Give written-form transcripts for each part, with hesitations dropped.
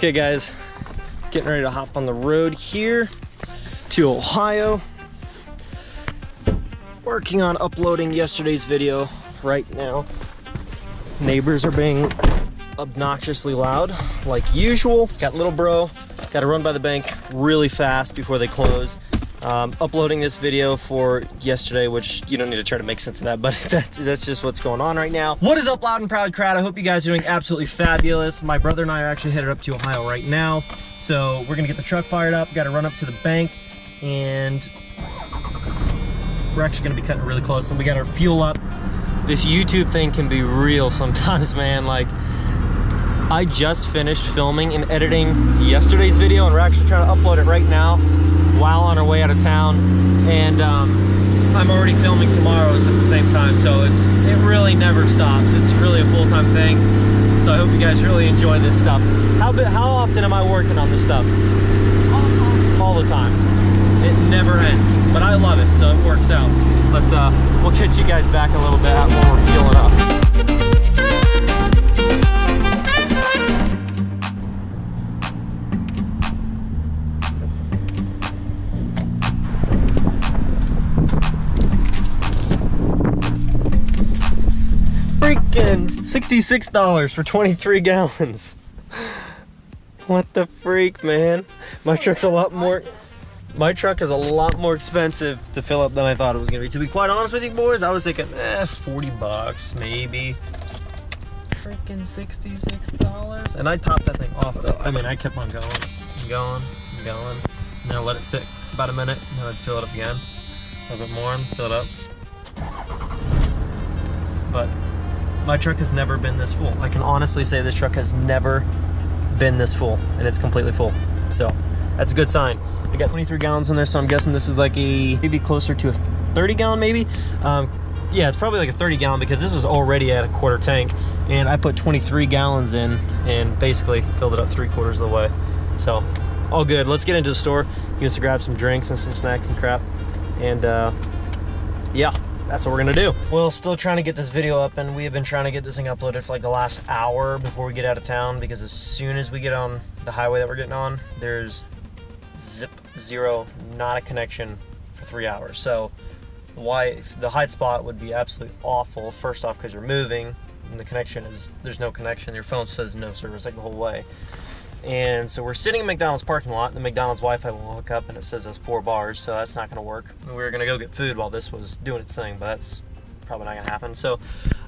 Okay guys, getting ready to hop on the road here to Ohio. Working on uploading yesterday's video right now. Neighbors are being obnoxiously loud like usual. Got little bro, got to run by the bank really fast before they close. Uploading this video for yesterday, which you don't need to try to make sense of that, but that's just what's going on right now. What is up, loud and proud crowd? I hope you guys are doing absolutely fabulous. My brother and I are actually headed up to Ohio right now, so we're gonna get the truck fired up. Got to run up to the bank, and we're actually gonna be cutting really close, and we got our fuel up. This YouTube thing can be real sometimes, man. Like, I just finished filming and editing yesterday's video, and we're actually trying to upload it right now while on our way out of town, and I'm already filming tomorrow's at the same time, so it really never stops. It's really a full-time thing, so I hope you guys really enjoy this stuff. How often am I working on this stuff? All the time. It never ends, but I love it, so it works out. But we'll get you guys back a little bit when we're fueling up. Freaking $66 for 23 gallons. What the freak, man? My truck's a lot more. My truck is a lot more expensive to fill up than I thought it was gonna be. To be quite honest with you boys, I was thinking, 40 bucks maybe. Freaking $66. And I topped that thing off though. I mean, I kept on going, and going. And then I let it sit about a minute, and then I'd fill it up again. A little bit more, and fill it up. But my truck has never been this full. I can honestly say this truck has never been this full, and it's completely full. So that's a good sign. I got 23 gallons in there, so I'm guessing this is like maybe closer to a 30 gallon maybe. Yeah, it's probably like a 30 gallon because this was already at a quarter tank, and I put 23 gallons in and basically filled it up 3/4 of the way. So all good. Let's get into the store. He wants to grab some drinks and some snacks and crap, and yeah, that's what we're gonna do. Well, still trying to get this video up, and we have been trying to get this thing uploaded for like the last hour before we get out of town, because as soon as we get on the highway that we're getting on, there's zero, not a connection for 3 hours. So why the hotspot would be absolutely awful. First off, because you're moving and the connection there's no connection. Your phone says no service like the whole way. And so we're sitting in McDonald's parking lot, and the McDonald's Wi-Fi will hook up, and it says there's 4 bars, so that's not gonna work. We were gonna go get food while this was doing its thing, but that's probably not gonna happen. So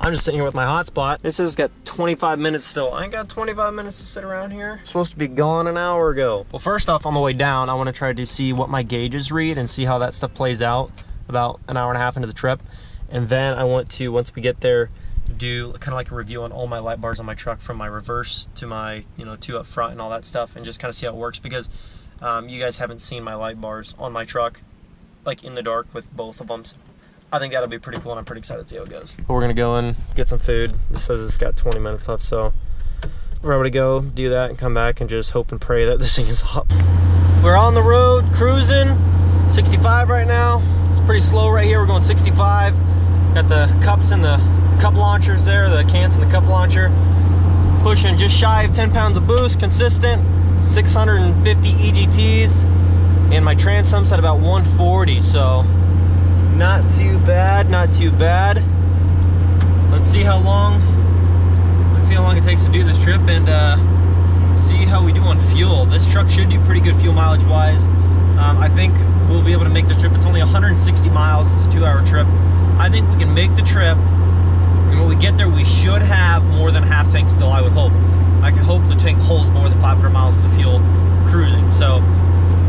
I'm just sitting here with my hotspot. This has got 25 minutes still. I ain't got 25 minutes to sit around here. I'm supposed to be gone an hour ago. Well, first off, on the way down, I wanna try to see what my gauges read and see how that stuff plays out about an hour and a half into the trip. And then I want to, once we get there, do kind of like a review on all my light bars on my truck, from my reverse to my 2 up front and all that stuff, and just kind of see how it works, because you guys haven't seen my light bars on my truck like in the dark with both of them. So I think that'll be pretty cool, and I'm pretty excited to see how it goes. But we're gonna go and get some food. It says it's got 20 minutes left, so we're able to go do that and come back and just hope and pray that this thing is up. We're on the road cruising 65 right now. It's pretty slow right here. We're going 65. Got the cups and the cup launchers there, the cans and the cup launcher. Pushing just shy of 10 pounds of boost, consistent, 650 EGTs, and my transom's at about 140, so not too bad, not too bad. Let's see how long it takes to do this trip, and see how we do on fuel. This truck should do pretty good fuel mileage wise. I think we'll be able to make the trip. It's only 160 miles, it's a 2-hour trip. I think we can make the trip, and when we get there, we should have more than half tank still, I would hope. I can hope the tank holds more than 500 miles of the fuel cruising. So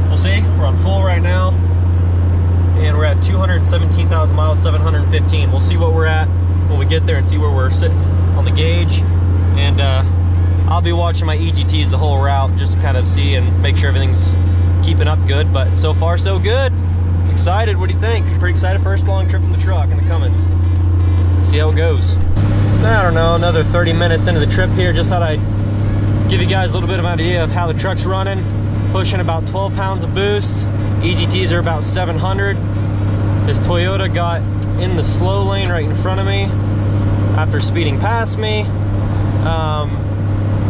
we'll see. We're on full right now, and we're at 217,000 miles, 715. We'll see what we're at when we get there and see where we're sitting on the gauge. And I'll be watching my EGTs the whole route just to kind of see and make sure everything's keeping up good. But so far, so good. Excited. What do you think? Pretty excited. First long trip in the truck in the Cummins. See how it goes. I don't know, another 30 minutes into the trip here. Just thought I'd give you guys a little bit of an idea of how the truck's running. Pushing about 12 pounds of boost. EGTs are about 700. This Toyota got in the slow lane right in front of me after speeding past me.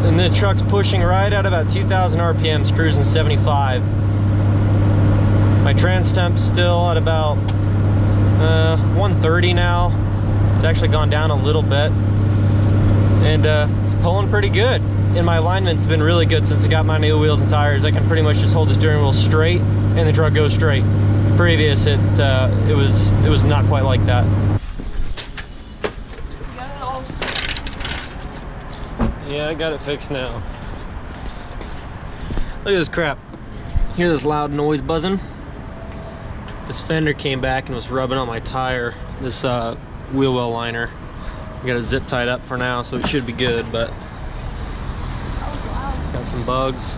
And the truck's pushing right at about 2,000 RPMs, cruising 75. My trans temp's still at about 130 now. It's actually gone down a little bit. And it's pulling pretty good. And my alignment's been really good since I got my new wheels and tires. I can pretty much just hold the steering wheel straight and the truck goes straight. Previous, it was not quite like that. Yeah, I got it fixed now. Look at this crap. Hear this loud noise buzzing? This fender came back and was rubbing on my tire. This wheel well liner. I got it zip tied up for now, so it should be good, but got some bugs.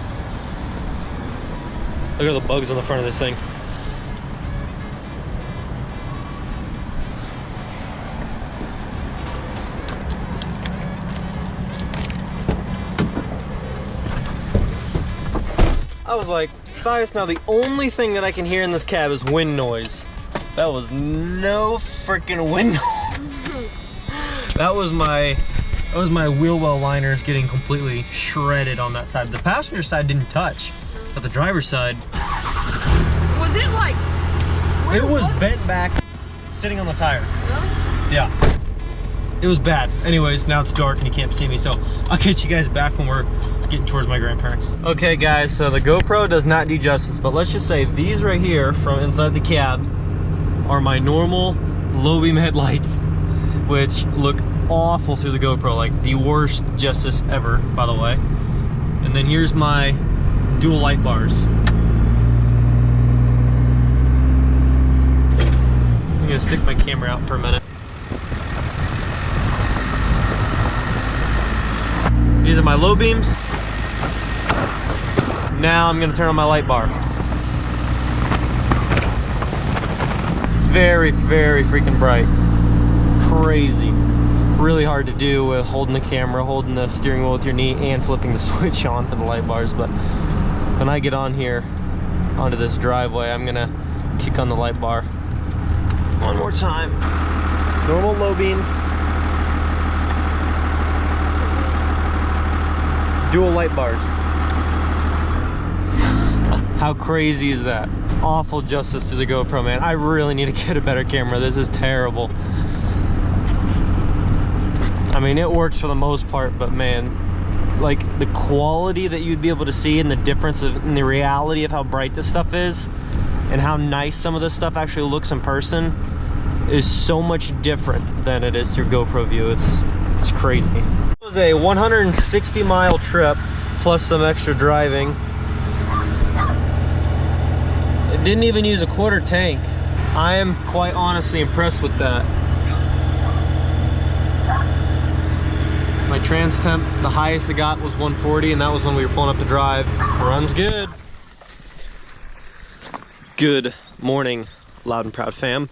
Look at the bugs on the front of this thing. I was like, Thias, now the only thing that I can hear in this cab is wind noise. That was no freaking wind noise. That was my wheel well liners getting completely shredded on that side. The passenger side didn't touch, but the driver's side. Was it like? It was bent back, sitting on the tire. Really? Yeah. It was bad. Anyways, now it's dark and you can't see me, so I'll catch you guys back when we're getting towards my grandparents. Okay guys, so the GoPro does not do justice, but let's just say these right here from inside the cab are my normal low beam headlights, which look awful through the GoPro, like the worst justice ever, by the way. And then here's my dual light bars. I'm gonna stick my camera out for a minute. These are my low beams. Now I'm gonna turn on my light bar. Very, very freaking bright. Crazy. Really hard to do with holding the camera, holding the steering wheel with your knee, and flipping the switch on for the light bars. But when I get on here, onto this driveway, I'm gonna kick on the light bar one more time. Normal low beams. Dual light bars. How crazy is that? Awful justice to the GoPro, man. I really need to get a better camera. This is terrible. I mean, it works for the most part, but man, like the quality that you'd be able to see and the difference in the reality of how bright this stuff is and how nice some of this stuff actually looks in person is so much different than it is through GoPro view. It's crazy. It was a 160 mile trip plus some extra driving. It didn't even use a quarter tank. I am quite honestly impressed with that. My trans temp, the highest it got was 140, and that was when we were pulling up to drive. Runs good. Good morning, Loud and Proud fam.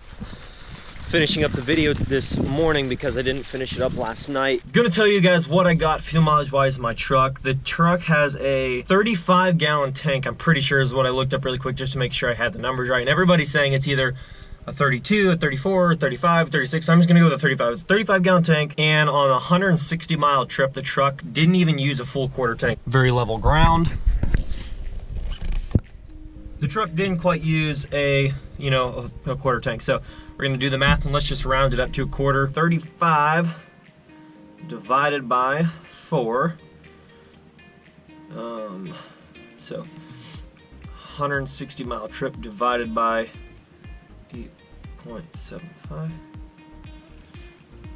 Finishing up the video this morning because I didn't finish it up last night. Gonna tell you guys what I got fuel mileage wise in my truck. The truck has a 35 gallon tank, I'm pretty sure is what I looked up really quick just to make sure I had the numbers right. And everybody's saying it's either a 32, a 34, a 35, a 36. I'm just gonna go with a 35. It's a 35 gallon tank, and on a 160 mile trip, the truck didn't even use a full quarter tank. Very level ground. The truck didn't quite use a quarter tank. So we're gonna do the math and let's just round it up to a quarter. 35 divided by 4. So 160 mile trip divided by 8.75.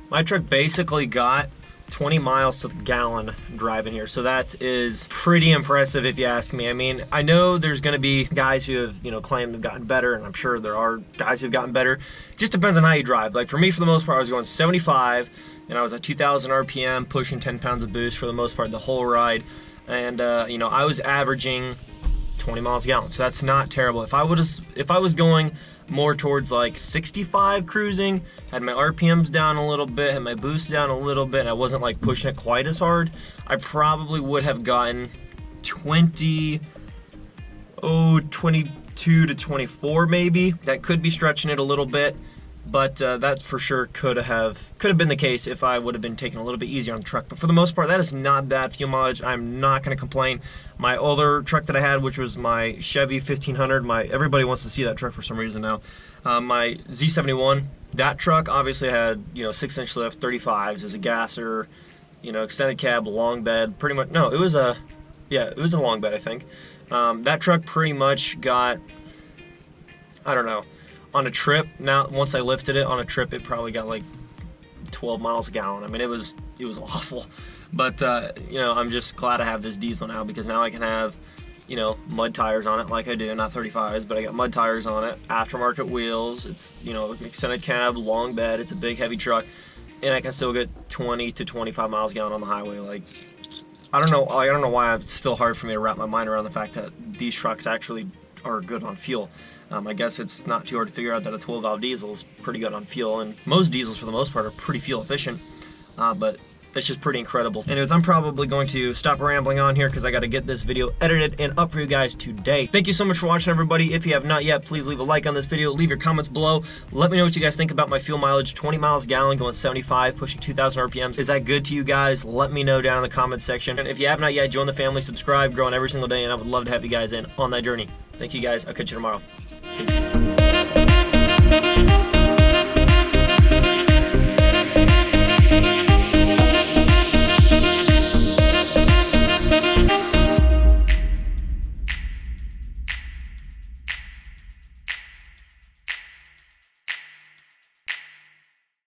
My truck basically got 20 miles to the gallon driving here, so that is pretty impressive if you ask me. I mean, I know there's going to be guys who have claimed they've gotten better, and I'm sure there are guys who've gotten better. It just depends on how you drive. Like for me, for the most part, I was going 75 and I was at 2,000 RPM, pushing 10 pounds of boost for the most part the whole ride, and I was averaging 20 miles a gallon, so that's not terrible. If I was going more towards like 65 cruising, had my RPMs down a little bit, had my boost down a little bit, and I wasn't like pushing it quite as hard, I probably would have gotten 22 to 24 maybe. That could be stretching it a little bit. But that for sure could have been the case if I would have been taking a little bit easier on the truck. But for the most part, that is not bad fuel mileage. I'm not going to complain. My other truck that I had, which was my Chevy 1500, everybody wants to see that truck for some reason now. My Z71, that truck obviously had 6-inch lift, 35s. It was a gasser, extended cab, long bed. Pretty much, no, it was a long bed, I think. That truck pretty much got, I don't know. On a trip, now once I lifted it on a trip, it probably got like 12 miles a gallon. I mean, it was awful. But I'm just glad I have this diesel now, because now I can have mud tires on it like I do, not 35s, but I got mud tires on it, aftermarket wheels. It's extended cab, long bed. It's a big heavy truck, and I can still get 20 to 25 miles a gallon on the highway. Like, I don't know why it's still hard for me to wrap my mind around the fact that these trucks actually are good on fuel. I guess it's not too hard to figure out that a 12-valve diesel is pretty good on fuel, and most diesels for the most part are pretty fuel efficient, but it's just pretty incredible. Anyways, I'm probably going to stop rambling on here because I got to get this video edited and up for you guys today. Thank you so much for watching, everybody. If you have not yet, please leave a like on this video, leave your comments below. Let me know what you guys think about my fuel mileage, 20 miles a gallon, going 75, pushing 2,000 RPMs. Is that good to you guys? Let me know down in the comments section. And if you have not yet, join the family, subscribe, growing every single day, and I would love to have you guys in on that journey. Thank you guys. I'll catch you tomorrow. Peace.